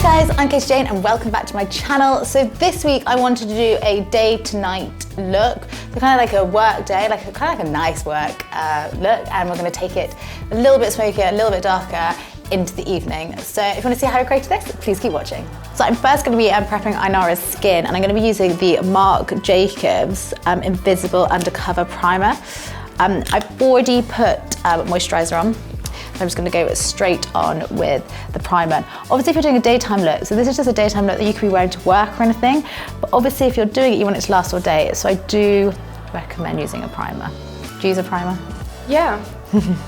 Hi guys, I'm Katie Jane and welcome back to my channel. So this week I wanted to do a day to night look. So kind of like a work day, kind of like a nice work look, and we're going to take it a little bit smokier, a little bit darker into the evening. So if you want to see how I created this, please keep watching. So I'm first going to be prepping Ainara's skin, and I'm going to be using the Marc Jacobs Invisible Undercover Primer. I've already put moisturiser on. I'm just going to go straight on with the primer. Obviously if you're doing a daytime look, so this is just a daytime look that you could be wearing to work or anything, but obviously if you're doing it you want it to last all day, so I do recommend using a primer. Do you use a primer? Yeah,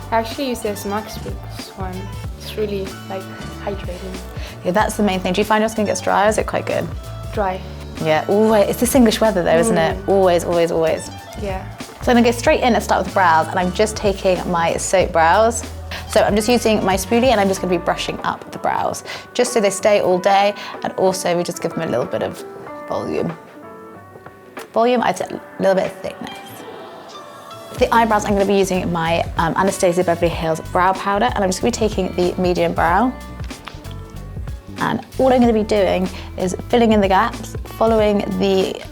I actually use this Max Fix one. It's really like hydrating. Yeah, that's the main thing. Do you find your skin gets dry or is it quite good? Dry. Yeah, always. It's this English weather though, isn't it? Always, always, always. Yeah. So I'm going to go straight in and start with brows, and I'm just taking my soap brows. So I'm just using my spoolie and I'm just going to be brushing up the brows, just so they stay all day, and also we just give them a little bit of volume. Volume, I'd say a little bit of thickness. For the eyebrows, I'm going to be using my Anastasia Beverly Hills brow powder, and I'm just going to be taking the medium brow. And all I'm going to be doing is filling in the gaps, following the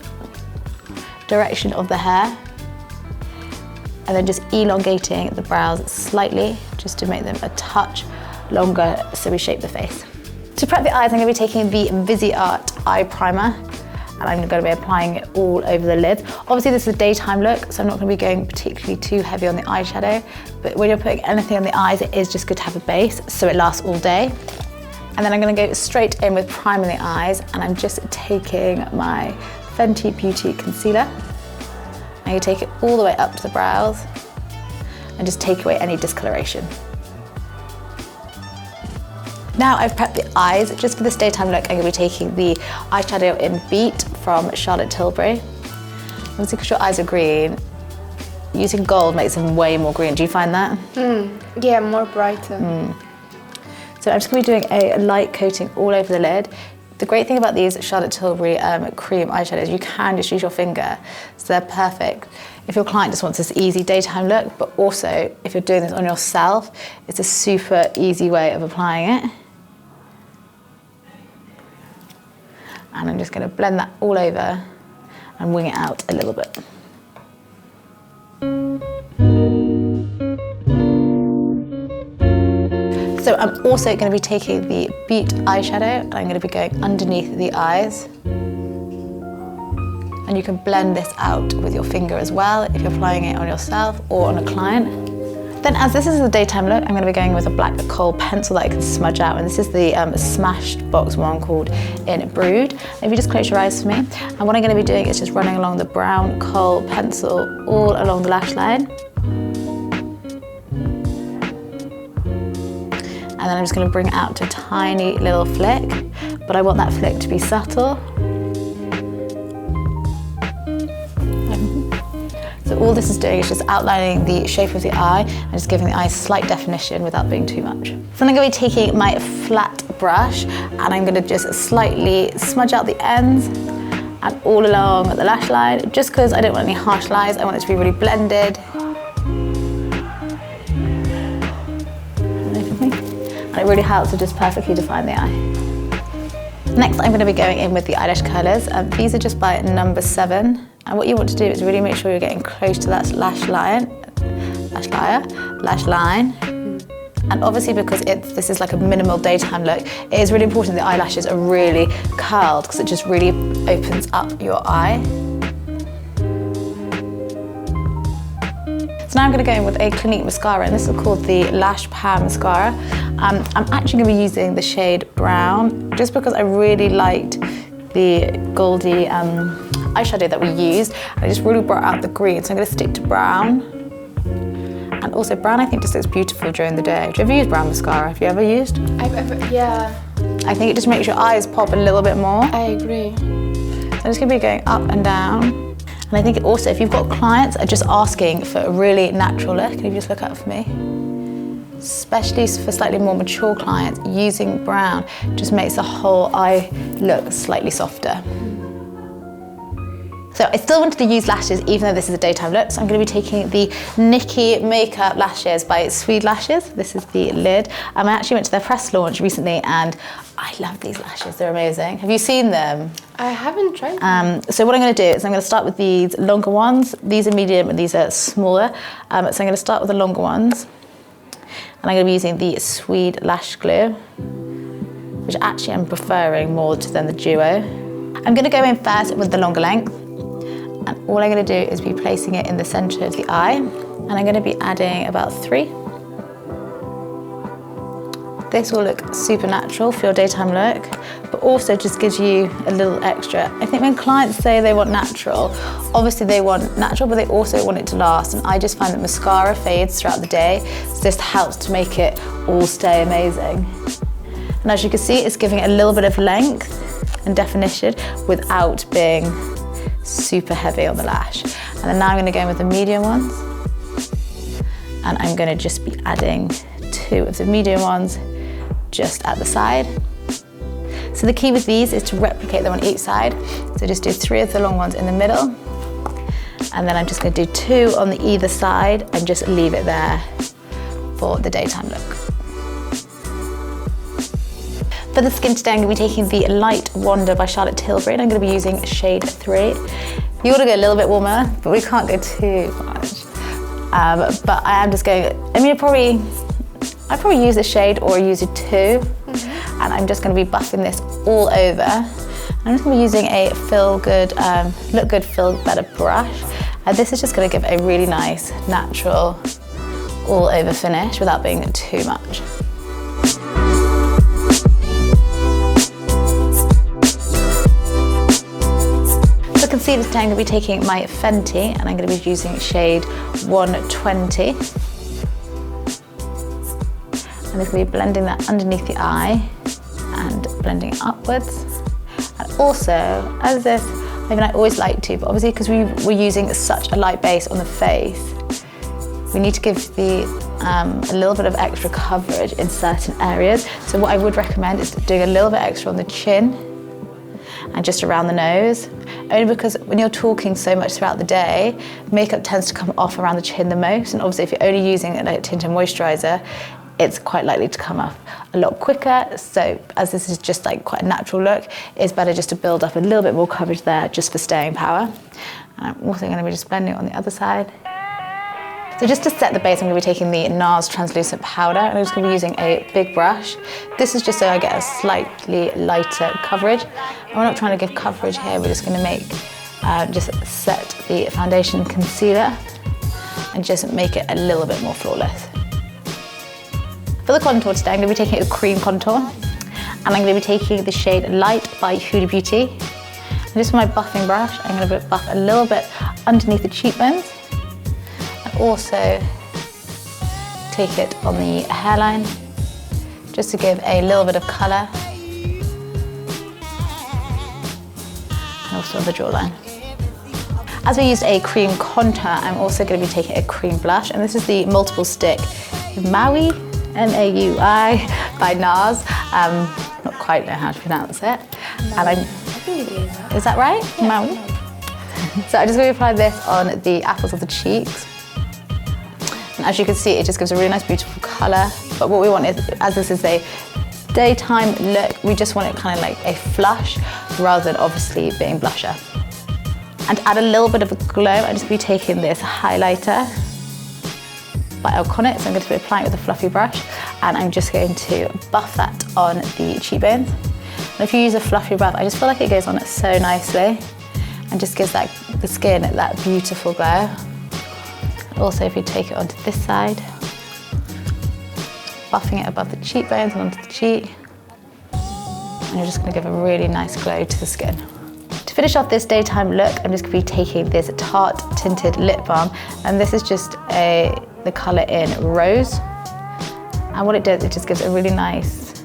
direction of the hair, and then just elongating the brows slightly, just to make them a touch longer so we shape the face. To prep the eyes, I'm going to be taking the Viseart Eye Primer, and I'm going to be applying it all over the lid. Obviously this is a daytime look, so I'm not going to be going particularly too heavy on the eyeshadow, but when you're putting anything on the eyes, it is just good to have a base so it lasts all day. And then I'm going to go straight in with priming the eyes, and I'm just taking my Fenty Beauty Concealer. And you take it all the way up to the brows and just take away any discoloration. Now I've prepped the eyes. Just for this daytime look, I'm going to be taking the eyeshadow in Beat from Charlotte Tilbury. Obviously because your eyes are green, using gold makes them way more green. Do you find that? Yeah, more brighter. So I'm just going to be doing a light coating all over the lid. The great thing about these Charlotte Tilbury cream eyeshadows, you can just use your finger, so they're perfect if your client just wants this easy daytime look, but also if you're doing this on yourself, it's a super easy way of applying it. And I'm just going to blend that all over and wing it out a little bit. So I'm also going to be taking the Beat eyeshadow, and I'm going to be going underneath the eyes. And you can blend this out with your finger as well if you're applying it on yourself or on a client. Then as this is the daytime look, I'm going to be going with a black kohl pencil that I can smudge out, and this is the Smashbox one called In Brood. If you just close your eyes for me, and what I'm going to be doing is just running along the brown kohl pencil all along the lash line. And then I'm just going to bring it out to a tiny little flick, but I want that flick to be subtle. So all this is doing is just outlining the shape of the eye and just giving the eye slight definition without being too much. So I'm going to be taking my flat brush, and I'm going to just slightly smudge out the ends and all along the lash line, just because I don't want any harsh lines. I want it to be really blended. And it really helps to just perfectly define the eye. Next, I'm going to be going in with the eyelash curlers. These are just by number 7. And what you want to do is really make sure you're getting close to that lash line. And obviously because this is like a minimal daytime look, it is really important the eyelashes are really curled, because it just really opens up your eye. So now I'm going to go in with a Clinique mascara, and this is called the Lash Pan Mascara. I'm actually going to be using the shade Brown, just because I really liked the goldy eyeshadow that we used. I just really brought out the green, so I'm going to stick to brown. And also brown, I think, just looks beautiful during the day. Do you ever use brown mascara? Have you ever used? Yeah. I think it just makes your eyes pop a little bit more. I agree. So I'm just going to be going up and down. And I think also, if you've got clients that are just asking for a really natural look, can you just look up for me? Especially for slightly more mature clients, using brown just makes the whole eye look slightly softer. So I still wanted to use lashes even though this is a daytime look, so I'm going to be taking the Nikki Makeup Lashes by Swede Lashes. This is the lid. I actually went to their press launch recently and I love these lashes, they're amazing. Have you seen them? I haven't tried them. So what I'm going to do is I'm going to start with these longer ones. These are medium and these are smaller. So I'm going to start with the longer ones. And I'm going to be using the Swede Lash Glue, which actually I'm preferring more than the Duo. I'm going to go in first with the longer length. And all I'm going to do is be placing it in the centre of the eye. And I'm going to be adding about 3. This will look super natural for your daytime look, but also just gives you a little extra. I think when clients say they want natural, obviously they want natural, but they also want it to last. And I just find that mascara fades throughout the day, so this helps to make it all stay amazing. And as you can see, it's giving it a little bit of length and definition without being super heavy on the lash. And then now I'm going to go in with the medium ones. And I'm going to just be adding 2 of the medium ones just at the side. So the key with these is to replicate them on each side. So just do 3 of the long ones in the middle. And then I'm just going to do 2 on the either side and just leave it there for the daytime look. For the skin today, I'm going to be taking the Light Wonder by Charlotte Tilbury, and I'm going to be using shade 3. You want to go a little bit warmer, but we can't go too much. But I am just going, I probably use a shade or use a 2. And I'm just going to be buffing this all over. I'm just going to be using a Look Good Feel Better brush. And this is just going to give a really nice, natural, all over finish without being too much. For concealer today, I'm going to be taking my Fenty and I'm going to be using shade 120. I'm just going to be blending that underneath the eye and blending it upwards. And also, as this, I always like to, but obviously because we're using such a light base on the face, we need to give a little bit of extra coverage in certain areas. So what I would recommend is doing a little bit extra on the chin and just around the nose. Only because when you're talking so much throughout the day, makeup tends to come off around the chin the most. And obviously if you're only using a tinted moisturiser, it's quite likely to come off a lot quicker. So as this is just like quite a natural look, it's better just to build up a little bit more coverage there just for staying power. And I'm also going to be just blending it on the other side. So just to set the base, I'm going to be taking the NARS translucent powder and I'm just going to be using a big brush. This is just so I get a slightly lighter coverage. And we're not trying to give coverage here, we're just going to make, just set the foundation concealer and just make it a little bit more flawless. For the contour today, I'm going to be taking a cream contour and I'm going to be taking the shade Light by Huda Beauty. And just with my buffing brush, I'm going to buff a little bit underneath the cheekbones and also take it on the hairline just to give a little bit of colour and also on the jawline. As we used a cream contour, I'm also going to be taking a cream blush and this is the Multiple Stick Maui. M-A-U-I by NARS. Not quite know how to pronounce it. And I think it is. Is that right? Yeah. Maui? So I'm just going to apply this on the apples of the cheeks. And as you can see, it just gives a really nice, beautiful colour. But what we want is, as this is a daytime look, we just want it kind of like a flush rather than obviously being blusher. And to add a little bit of a glow, I'm just going to be taking this highlighter by Iconic, so I'm going to be applying it with a fluffy brush and I'm just going to buff that on the cheekbones. And if you use a fluffy brush, I just feel like it goes on it so nicely and just gives the skin that beautiful glow. Also, if you take it onto this side, buffing it above the cheekbones and onto the cheek, and you're just going to give a really nice glow to the skin. To finish off this daytime look, I'm just going to be taking this Tarte Tinted Lip Balm, and this is just the colour in Rose. And what it does, it just gives a really nice,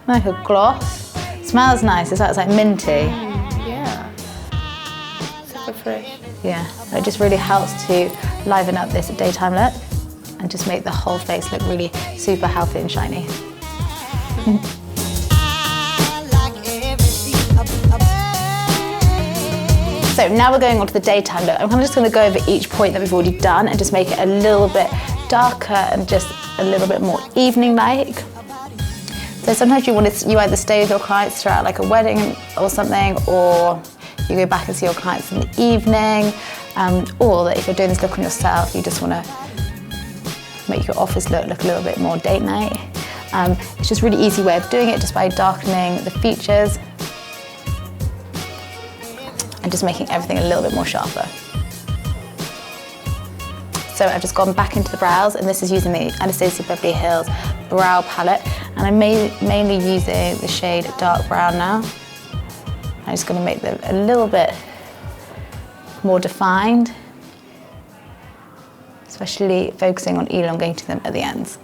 like a gloss. It smells nice, it's like minty. Yeah, super fresh. Yeah, it just really helps to liven up this daytime look and just make the whole face look really super healthy and shiny. So now we're going on to the daytime look. I'm kind of just going to go over each point that we've already done and just make it a little bit darker and just a little bit more evening-like. So sometimes you either stay with your clients throughout like a wedding or something, or you go back and see your clients in the evening, or that if you're doing this look on yourself, you just want to make your office look a little bit more date night. It's just a really easy way of doing it, just by darkening the features and just making everything a little bit more sharper. So I've just gone back into the brows, and this is using the Anastasia Beverly Hills Brow Palette, and I'm mainly using the shade Dark Brown now. I'm just going to make them a little bit more defined, especially focusing on elongating them at the ends.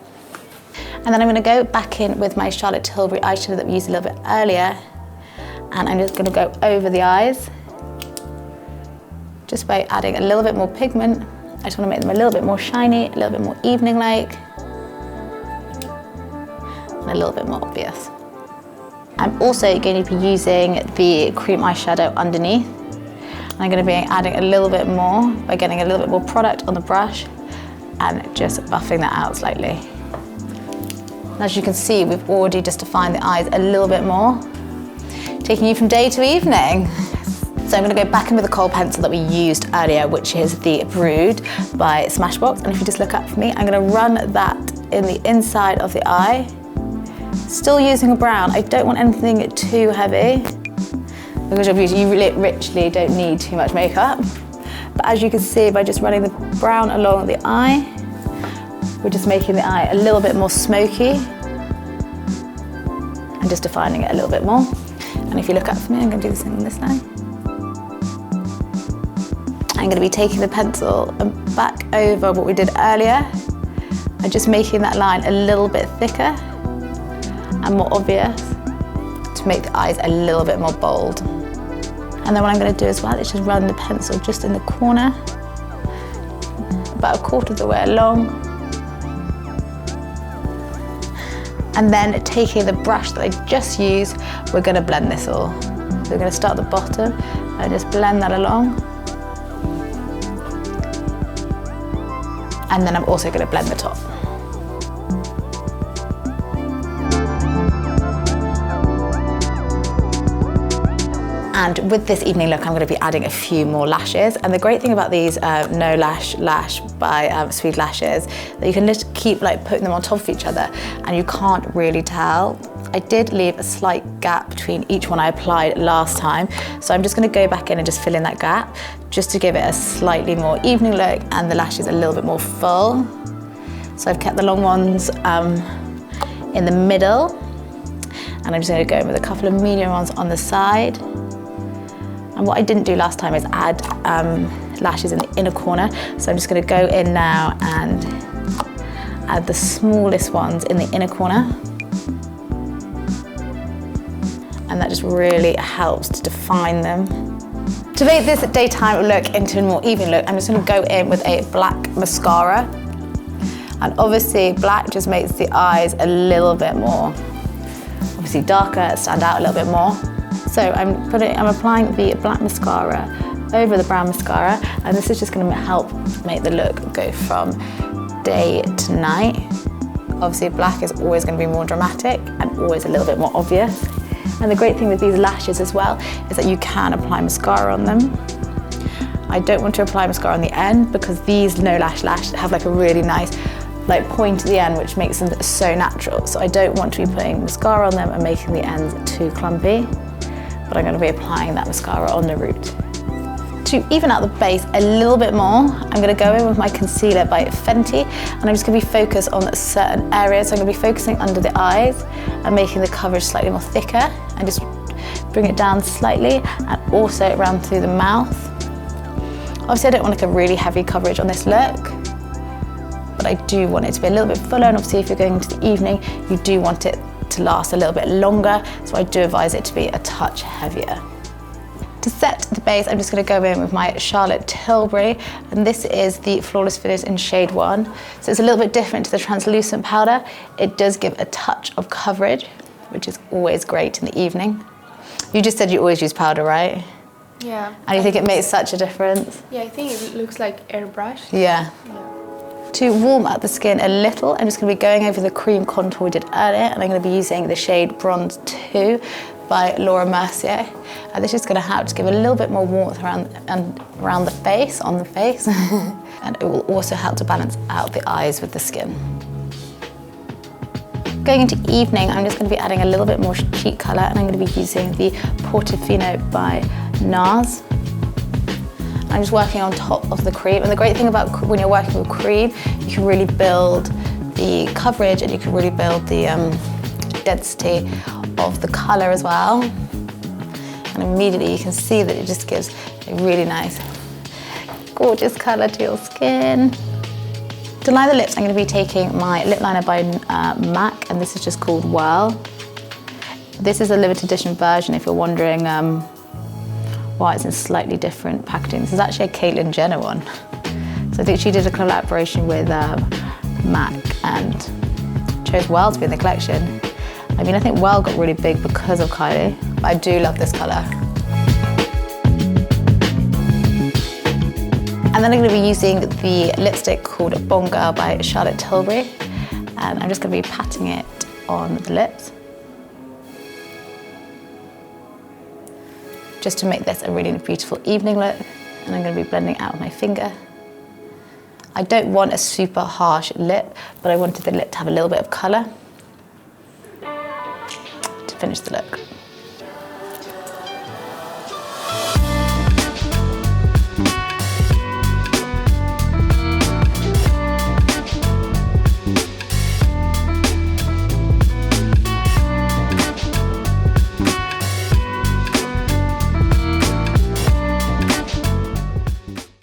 And then I'm going to go back in with my Charlotte Tilbury eyeshadow that we used a little bit earlier, and I'm just going to go over the eyes, just by adding a little bit more pigment. I just want to make them a little bit more shiny, a little bit more evening-like, and a little bit more obvious. I'm also going to be using the cream eyeshadow underneath. And I'm going to be adding a little bit more by getting a little bit more product on the brush and just buffing that out slightly. And as you can see, we've already just defined the eyes a little bit more, taking you from day to evening. So I'm going to go back in with the kohl pencil that we used earlier, which is the Brood by Smashbox. And if you just look up for me, I'm going to run that in the inside of the eye. Still using a brown. I don't want anything too heavy, because obviously you literally don't need too much makeup. But as you can see, by just running the brown along the eye, we're just making the eye a little bit more smoky and just defining it a little bit more. And if you look up for me, I'm going to do the same on this side. I'm going to be taking the pencil and back over what we did earlier and just making that line a little bit thicker and more obvious to make the eyes a little bit more bold. And then what I'm going to do as well is just run the pencil just in the corner, about a quarter of the way along. And then taking the brush that I just used, we're going to blend this all. So we're going to start at the bottom and just blend that along. And then I'm also going to blend the top. And with this evening look, I'm going to be adding a few more lashes. And the great thing about these No Lash Lash by Sweet Lashes, that you can just keep like putting them on top of each other and you can't really tell. I did leave a slight gap between each one I applied last time. So I'm just going to go back in and just fill in that gap, just to give it a slightly more evening look and the lashes a little bit more full. So I've kept the long ones in the middle, and I'm just going to go in with a couple of medium ones on the side. And what I didn't do last time is add lashes in the inner corner. So I'm just going to go in now and add the smallest ones in the inner corner. And that just really helps to define them. To make this daytime look into a more even look, I'm just going to go in with a black mascara. And obviously black just makes the eyes a little bit more, obviously darker, stand out a little bit more. So I'm applying the black mascara over the brown mascara, and this is just going to help make the look go from day to night. Obviously black is always going to be more dramatic and always a little bit more obvious. And the great thing with these lashes as well is that you can apply mascara on them. I don't want to apply mascara on the end because these No Lash Lash have like a really nice like point at the end, which makes them so natural. So I don't want to be putting mascara on them and making the ends too clumpy, but I'm going to be applying that mascara on the root. To even out the base a little bit more, I'm going to go in with my concealer by Fenty, and I'm just going to be focused on certain areas. So I'm going to be focusing under the eyes and making the coverage slightly more thicker, and just bring it down slightly, and also around through the mouth. Obviously I don't want like a really heavy coverage on this look, but I do want it to be a little bit fuller, and obviously if you're going into the evening, you do want it to last a little bit longer, so I do advise it to be a touch heavier. To set the base, I'm just going to go in with my Charlotte Tilbury, and this is the Flawless Finish in shade 1. So it's a little bit different to the translucent powder. It does give a touch of coverage, which is always great in the evening. You just said you always use powder, right? Yeah. And you think it makes such a difference? Yeah, I think it looks like airbrushed. Yeah. Yeah. To warm up the skin a little, I'm just going to be going over the cream contour we did earlier, and I'm going to be using the shade Bronze 2 by Laura Mercier. And this is going to help to give a little bit more warmth around the face, on the face. And it will also help to balance out the eyes with the skin. Going into evening, I'm just going to be adding a little bit more cheek colour, and I'm going to be using the Portofino by NARS. I'm just working on top of the cream, and the great thing about when you're working with cream, you can really build the coverage and you can really build the density of the colour as well. And immediately you can see that it just gives a really nice, gorgeous colour to your skin. To line the lips, I'm going to be taking my lip liner by MAC, and this is just called Whirl. This is a limited edition version if you're wondering why it's in slightly different packaging. This is actually a Caitlyn Jenner one. So I think she did a collaboration with MAC and chose Whirl to be in the collection. I mean, I think Whirl got really big because of Kylie, but I do love this colour. And then I'm going to be using the lipstick called Bon Girl by Charlotte Tilbury, and I'm just going to be patting it on the lips, just to make this a really beautiful evening look. And I'm going to be blending it out with my finger. I don't want a super harsh lip, but I wanted the lip to have a little bit of colour to finish the look.